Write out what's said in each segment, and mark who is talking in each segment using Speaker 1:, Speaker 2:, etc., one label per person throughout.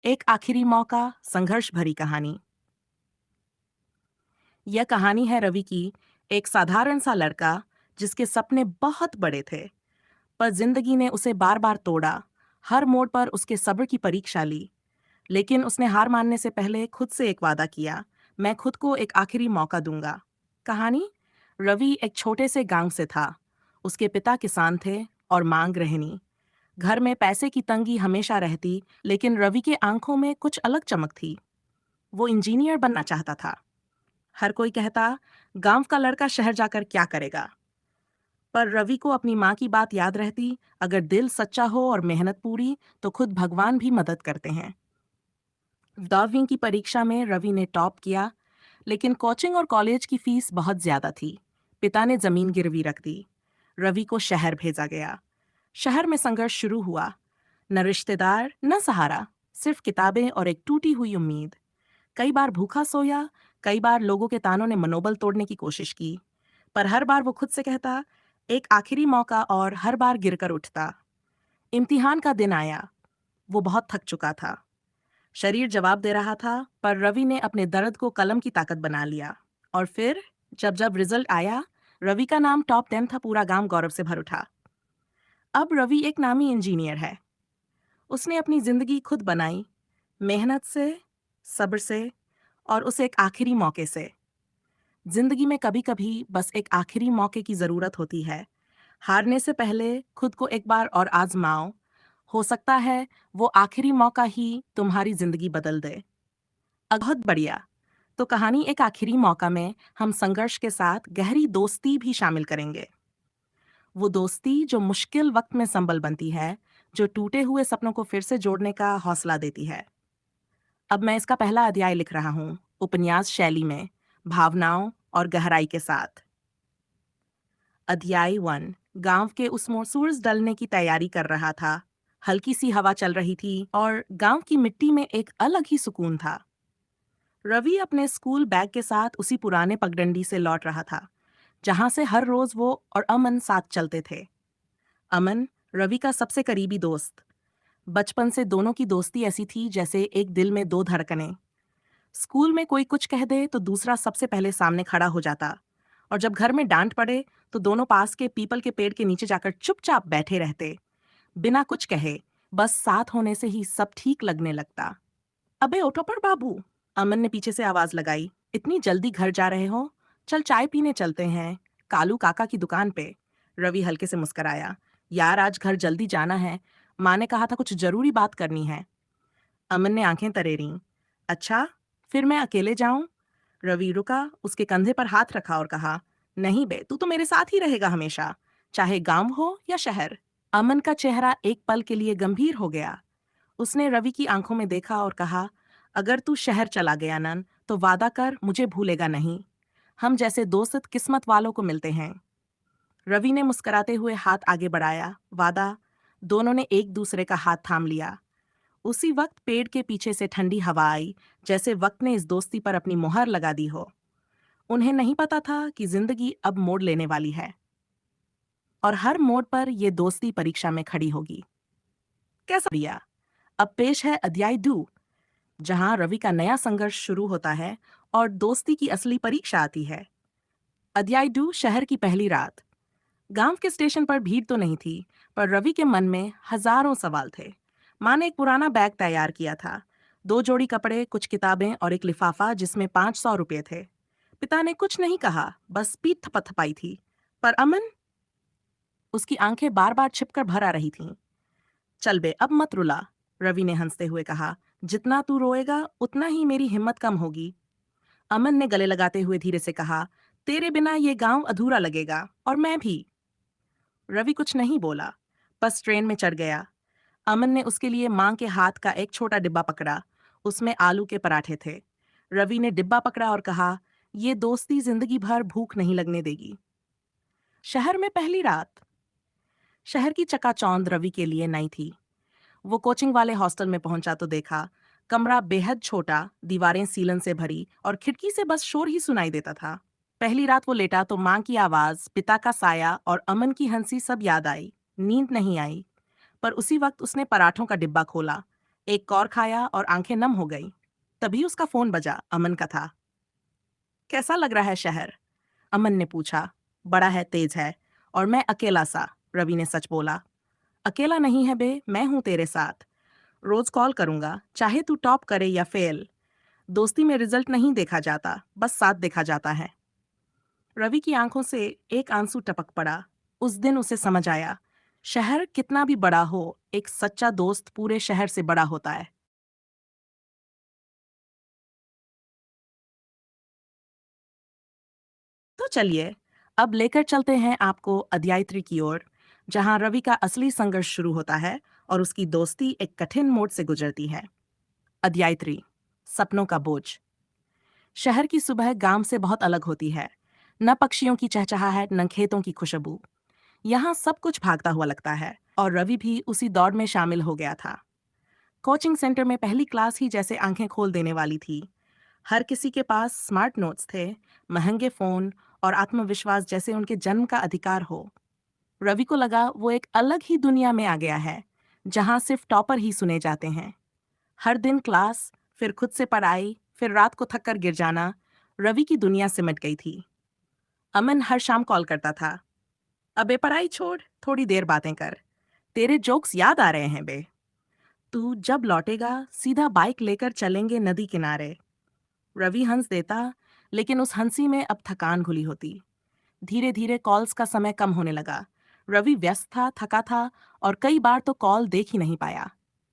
Speaker 1: एक आखिरी मौका, संघर्ष भरी कहानी। यह कहानी है रवि की। एक साधारण सा लड़का जिसके सपने बहुत बड़े थे, पर जिंदगी ने उसे बार बार तोड़ा। हर मोड़ पर उसके सब्र की परीक्षा ली, लेकिन उसने हार मानने से पहले खुद से एक वादा किया, मैं खुद को एक आखिरी मौका दूंगा। कहानी। रवि एक छोटे से गांव से था। उसके पिता किसान थे और मां गृहिणी। घर में पैसे की तंगी हमेशा रहती, लेकिन रवि के आंखों में कुछ अलग चमक थी। वो इंजीनियर बनना चाहता था। हर कोई कहता, गांव का लड़का शहर जाकर क्या करेगा। पर रवि को अपनी माँ की बात याद रहती, अगर दिल सच्चा हो और मेहनत पूरी, तो खुद भगवान भी मदद करते हैं। 12वीं की परीक्षा में रवि ने टॉप किया, लेकिन कोचिंग और कॉलेज की फीस बहुत ज्यादा थी। पिता ने जमीन गिरवी रख दी। रवि को शहर भेजा गया। शहर में संघर्ष शुरू हुआ। न रिश्तेदार, न सहारा, सिर्फ किताबें और एक टूटी हुई उम्मीद। कई बार भूखा सोया, कई बार लोगों के तानों ने मनोबल तोड़ने की कोशिश की, पर हर बार वो खुद से कहता, एक आखिरी मौका, और हर बार गिरकर उठता। इम्तिहान का दिन आया। वो बहुत थक चुका था। शरीर जवाब दे रहा था, पर रवि ने अपने दर्द को कलम की ताकत बना लिया। और फिर जब जब रिजल्ट आया, रवि का नाम टॉप 10 था। पूरा गांव गौरव से भर उठा। अब रवि एक नामी इंजीनियर है। उसने अपनी जिंदगी खुद बनाई, मेहनत से, सब्र से, और उस एक आखिरी मौके से। जिंदगी में कभी कभी बस एक आखिरी मौके की जरूरत होती है। हारने से पहले खुद को एक बार और आजमाओ। हो सकता है वो आखिरी मौका ही तुम्हारी जिंदगी बदल दे। बहुत बढ़िया। तो कहानी एक आखिरी मौका में हम संघर्ष के साथ गहरी दोस्ती भी शामिल करेंगे। वो दोस्ती जो मुश्किल वक्त में संबल बनती है, जो टूटे हुए सपनों को फिर से जोड़ने का हौसला देती है। अब मैं इसका पहला अध्याय लिख रहा हूँ, उपन्यास शैली में, भावनाओं और गहराई के साथ। अध्याय 1। गांव के उस मोड़ सूरज ढलने की तैयारी कर रहा था। हल्की सी हवा चल रही थी और गांव की मिट्टी में एक अलग ही सुकून था। रवि अपने स्कूल बैग के साथ उसी पुराने पगडंडी से लौट रहा था, जहां से हर रोज वो और अमन साथ चलते थे। अमन, रवि का सबसे करीबी दोस्त। बचपन से दोनों की दोस्ती ऐसी थी जैसे एक दिल में दो धड़कनें। स्कूल में कोई कुछ कह दे तो दूसरा सबसे पहले सामने खड़ा हो जाता, और जब घर में डांट पड़े तो दोनों पास के पीपल के पेड़ के नीचे जाकर चुपचाप बैठे रहते, बिना कुछ कहे। बस साथ होने से ही सब ठीक लगने लगता। अबे उठो पर बाबू, अमन ने पीछे से आवाज लगाई। इतनी जल्दी घर जा रहे हो? चल चाय पीने चलते हैं, कालू काका की दुकान पे। रवि हल्के से मुस्कराया। यार आज घर जल्दी जाना है, माँ ने कहा था कुछ जरूरी बात करनी है। अमन ने आंखें तरेरी। अच्छा, फिर मैं अकेले जाऊं? रवि रुका, उसके कंधे पर हाथ रखा और कहा, नहीं बे, तू तो मेरे साथ ही रहेगा हमेशा, चाहे गांव हो या शहर। अमन का चेहरा एक पल के लिए गंभीर हो गया। उसने रवि की आंखों में देखा और कहा, अगर तू शहर चला गया नन, तो वादा कर मुझे भूलेगा नहीं। हम जैसे दोस्त किस्मत वालों को मिलते हैं। रवि ने मुस्कुराते हुए हाथ आगे बढ़ाया। वादा। दोनों ने एक दूसरे का हाथ थाम लिया। उसी वक्त पेड़ के पीछे से ठंडी हवा आई, जैसे वक्त ने इस दोस्ती पर अपनी मुहर लगा दी हो। उन्हें नहीं पता था कि जिंदगी अब मोड़ लेने वाली है, और हर मोड़ पर यह दोस्ती परीक्षा में खड़ी होगी। कैसा भैया? अब पेश है अध्याय 2, जहां रवि का नया संघर्ष शुरू होता है और दोस्ती की असली परीक्षा आती है। अध्याय 2, शहर की पहली रात। गांव के स्टेशन पर भीड़ तो नहीं थी, पर रवि के मन में हजारों सवाल थे। माँ ने एक पुराना बैग तैयार किया था, 2 जोड़ी कपड़े, कुछ किताबें और एक लिफाफा जिसमें 500 रुपये थे। पिता ने कुछ नहीं कहा, बस पीठ थपथपाई थी। पर अमन, उसकी आंखें बार बार छिपकर भर आ रही थीं। चल बे, अब मत रुला, रवि ने हंसते हुए कहा। जितना तू रोएगा उतना ही मेरी हिम्मत कम होगी। अमन ने गले लगाते हुए धीरे से कहा, तेरे बिना ये गांव अधूरा लगेगा, और मैं भी। रवि कुछ नहीं बोला, बस ट्रेन में चढ़ गया। अमन ने उसके लिए मां के हाथ का एक छोटा डिब्बा पकड़ा। उसमें आलू के पराठे थे। रवि ने डिब्बा पकड़ा और कहा, ये दोस्ती जिंदगी भर भूख नहीं लगने देगी। शहर में पहली रात। शहर की चकाचौंध रवि के लिए नई थी। वो कोचिंग वाले हॉस्टल में पहुंचा तो देखा, कमरा बेहद छोटा, दीवारें सीलन से भरी, और खिड़की से बस शोर ही सुनाई देता था। पहली रात वो लेटा तो मां की आवाज, पिता का साया और अमन की हंसी सब याद आई। नींद नहीं आई, पर उसी वक्त उसने पराठों का डिब्बा खोला। एक कौर खाया और आंखें नम हो गई। तभी उसका फोन बजा, अमन का था। कैसा लग रहा है शहर? अमन ने पूछा। बड़ा है, तेज है, और मैं अकेला सा, रवि ने सच बोला। अकेला नहीं है बे, मैं हूं तेरे साथ। रोज कॉल करूंगा, चाहे तू टॉप करे या फेल। दोस्ती में रिजल्ट नहीं देखा जाता, बस साथ देखा जाता है। रवि की आंखों से एक आंसू टपक पड़ा। उस दिन उसे समझ आया, शहर कितना भी बड़ा हो, एक सच्चा दोस्त पूरे शहर से बड़ा होता है। तो चलिए, अब लेकर चलते हैं आपको अध्याय 3 की ओर, जहां रवि का असली संघर्ष शुरू होता है और उसकी दोस्ती एक कठिन मोड़ से गुजरती है। अध्याय 3, सपनों का बोझ। शहर की सुबह गांव से बहुत अलग होती है। न पक्षियों की चहचहाहट, न खेतों की खुशबू। यहाँ सब कुछ भागता हुआ लगता है, और रवि भी उसी दौड़ में शामिल हो गया था। कोचिंग सेंटर में पहली क्लास ही जैसे आंखें खोल देने वाली थी। हर किसी के पास स्मार्ट नोट्स थे, महंगे फोन, और आत्मविश्वास जैसे उनके जन्म का अधिकार हो। रवि को लगा वो एक अलग ही दुनिया में आ गया है, जहां सिर्फ टॉपर ही सुने जाते हैं। हर दिन क्लास, फिर खुद से पढ़ाई, फिर रात को थक कर गिर जाना। रवि की दुनिया सिमट गई थी। अमन हर शाम कॉल करता था। अबे पढ़ाई छोड़, थोड़ी देर बातें कर। तेरे जोक्स याद आ रहे हैं बे। तू जब लौटेगा सीधा बाइक लेकर चलेंगे नदी किनारे। रवि हंस देता, लेकिन उस हंसी में अब थकान घुली होती। धीरे धीरे कॉल्स का समय कम होने लगा। रवि व्यस्त था, थका था, और कई बार तो कॉल देख ही नहीं पाया।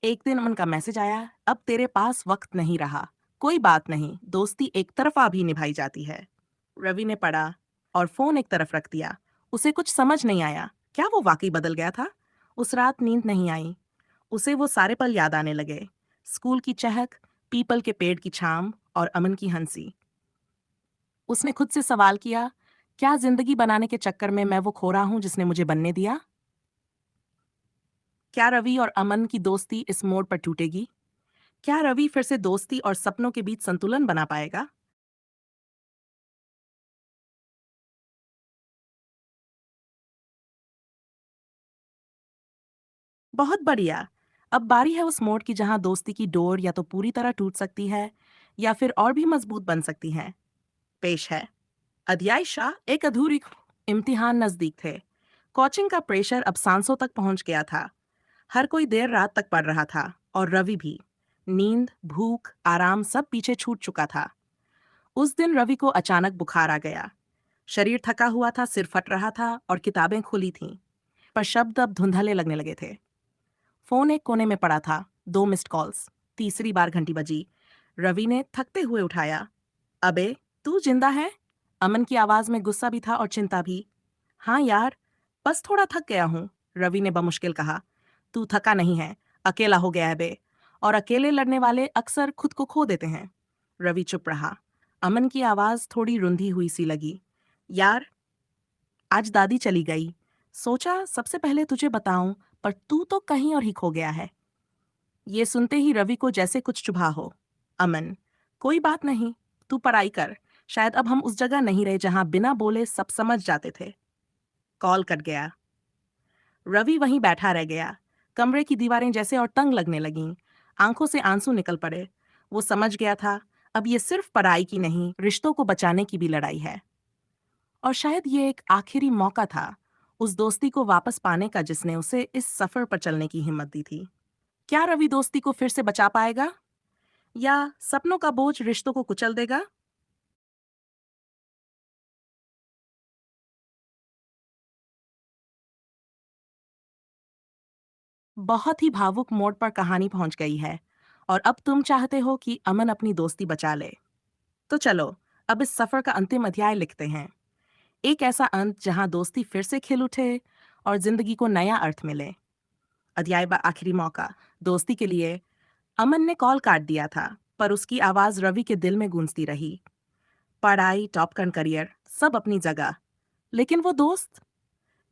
Speaker 1: एक दिन उनका मैसेज आया, अब तेरे पास वक्त नहीं रहा। कोई बात नहीं, दोस्ती एक तरफा भी निभाई जाती है। रवि ने पढ़ा और फोन एक तरफ रख दिया। उसे कुछ समझ नहीं आया, क्या वो वाकई बदल गया था? उस रात नींद नहीं आई। उसे वो सारे पल याद आने लगे। स्कूल की चहक, पीपल के पेड़ की छाम, और अमन की हंसी। उसने खुद से सवाल किया, क्या जिंदगी बनाने के चक्कर में मैं वो खो रहा हूं जिसने मुझे बनने दिया? क्या रवि और अमन की दोस्ती इस मोड़ पर टूटेगी? क्या रवि फिर से दोस्ती और सपनों के बीच संतुलन बना पाएगा? बहुत बढ़िया। अब बारी है उस मोड़ की जहां दोस्ती की डोर या तो पूरी तरह टूट सकती है, या फिर और भी मजबूत बन सकती है। पेश है अध्याय शाह, एक अधूरी। इम्तिहान नजदीक थे। कोचिंग का प्रेशर अब सांसों तक पहुंच गया था। हर कोई देर रात तक पढ़ रहा था, और रवि भी। नींद, भूख, आराम सब पीछे छूट चुका था। उस दिन रवि को अचानक बुखार आ गया। शरीर थका हुआ था, सिर फट रहा था, और किताबें खुली थीं, पर शब्द अब धुंधले लगने लगे थे। फोन एक कोने में पड़ा था। 2 मिस्ड कॉल्स। तीसरी बार घंटी बजी। रवि ने थकते हुए उठाया। अबे, तू जिंदा है? अमन की आवाज में गुस्सा भी था और चिंता भी। हाँ यार, बस थोड़ा थक गया हूँ, रवि ने बमुश्किल कहा। तू थका नहीं है, अकेला हो गया है बे, और अकेले लड़ने वाले अक्सर खुद को खो देते हैं। रवि चुप रहा। अमन की आवाज थोड़ी रुंधी हुई सी लगी। यार, आज दादी चली गई। सोचा सबसे पहले तुझे बताऊं, पर तू तो कहीं और ही खो गया है। ये सुनते ही रवि को जैसे कुछ चुभा हो। अमन, कोई बात नहीं, तू पढ़ाई कर। शायद अब हम उस जगह नहीं रहे जहां बिना बोले सब समझ जाते थे। कॉल कट गया। रवि वहीं बैठा रह गया। कमरे की दीवारें जैसे और तंग लगने लगीं। आंखों से आंसू निकल पड़े। वो समझ गया था, अब ये सिर्फ पढ़ाई की नहीं, रिश्तों को बचाने की भी लड़ाई है। और शायद ये एक आखिरी मौका था, उस दोस्ती को वापस पाने का जिसने उसे इस सफर पर चलने की हिम्मत दी थी। क्या रवि दोस्ती को फिर से बचा पाएगा, या सपनों का बोझ रिश्तों को कुचल देगा? बहुत ही भावुक मोड़ पर कहानी पहुंच गई है, और अब तुम चाहते हो कि अमन अपनी दोस्ती बचा ले। तो चलो, अब इस सफर का अंतिम अध्याय लिखते हैं। एक ऐसा अंत जहां दोस्ती फिर से खिल उठे और जिंदगी को नया अर्थ मिले। आखिरी मौका। दोस्ती के लिए अमन ने कॉल काट दिया था, पर उसकी आवाज रवि के दिल में गूंजती रही। पढ़ाई, टॉप कन करियर, सब अपनी जगह, लेकिन वो दोस्त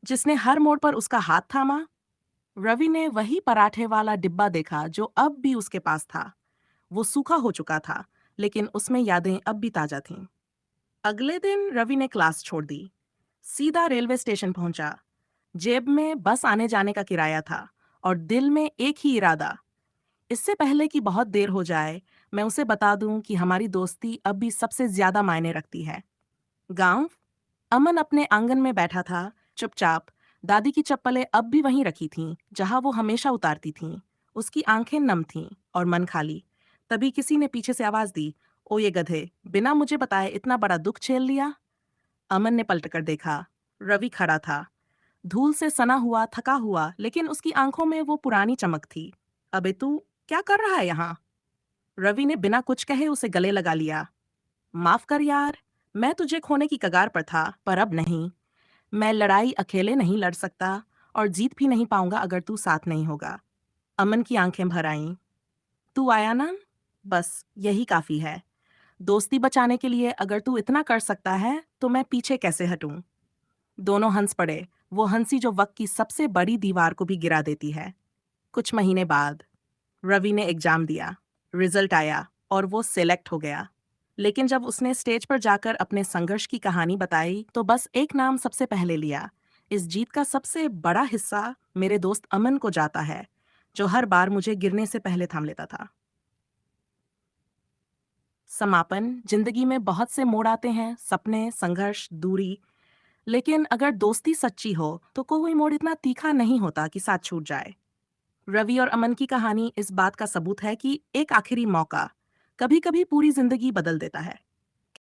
Speaker 1: जिसने हर मोड़ पर उसका हाथ थामा। रवि ने वही पराठे वाला डिब्बा देखा जो अब भी उसके पास था। वो सूखा हो चुका था, लेकिन उसमें यादें अब भी ताजा थीं। अगले दिन रवि ने क्लास छोड़ दी। सीधा रेलवे स्टेशन पहुंचा। जेब में बस आने जाने का किराया था, और दिल में एक ही इरादा, इससे पहले कि बहुत देर हो जाए, मैं उसे बता दूं कि हमारी दोस्ती अब भी सबसे ज्यादा मायने रखती है। गांव। अमन अपने आंगन में बैठा था, चुपचाप। दादी की चप्पलें अब भी वहीं रखी थीं, जहां वो हमेशा उतारती थीं। उसकी आंखें नम थीं और मन खाली। तभी किसी ने पीछे से आवाज दी, ओ ये गधे, बिना मुझे बताए इतना बड़ा दुख झेल लिया। अमन ने पलटकर देखा। रवि खड़ा था, धूल से सना हुआ, थका हुआ, लेकिन उसकी आंखों में वो पुरानी चमक थी। अबे तू क्या कर रहा है यहाँ? रवि ने बिना कुछ कहे उसे गले लगा लिया। माफ कर यार, मैं तुझे खोने की कगार पर था, पर अब नहीं। मैं लड़ाई अकेले नहीं लड़ सकता, और जीत भी नहीं पाऊंगा अगर तू साथ नहीं होगा। अमन की आंखें भर आईं। तू आया ना? बस यही काफी है। दोस्ती बचाने के लिए अगर तू इतना कर सकता है, तो मैं पीछे कैसे हटूं? दोनों हंस पड़े, वो हंसी जो वक्त की सबसे बड़ी दीवार को भी गिरा देती है। कुछ महीने बाद रवि ने एग्जाम दिया। रिजल्ट आया और वो सिलेक्ट हो गया। लेकिन जब उसने स्टेज पर जाकर अपने संघर्ष की कहानी बताई, तो बस एक नाम सबसे पहले लिया। इस जीत का सबसे बड़ा हिस्सा मेरे दोस्त अमन को जाता है, जो हर बार मुझे गिरने से पहले थाम लेता था। समापन। जिंदगी में बहुत से मोड़ आते हैं, सपने, संघर्ष, दूरी। लेकिन अगर दोस्ती सच्ची हो, तो कोई मोड़ इतना तीखा नहीं होता कि साथ छूट जाए। रवि और अमन की कहानी इस बात का सबूत है कि एक आखिरी मौका कभी कभी पूरी जिंदगी बदल देता है।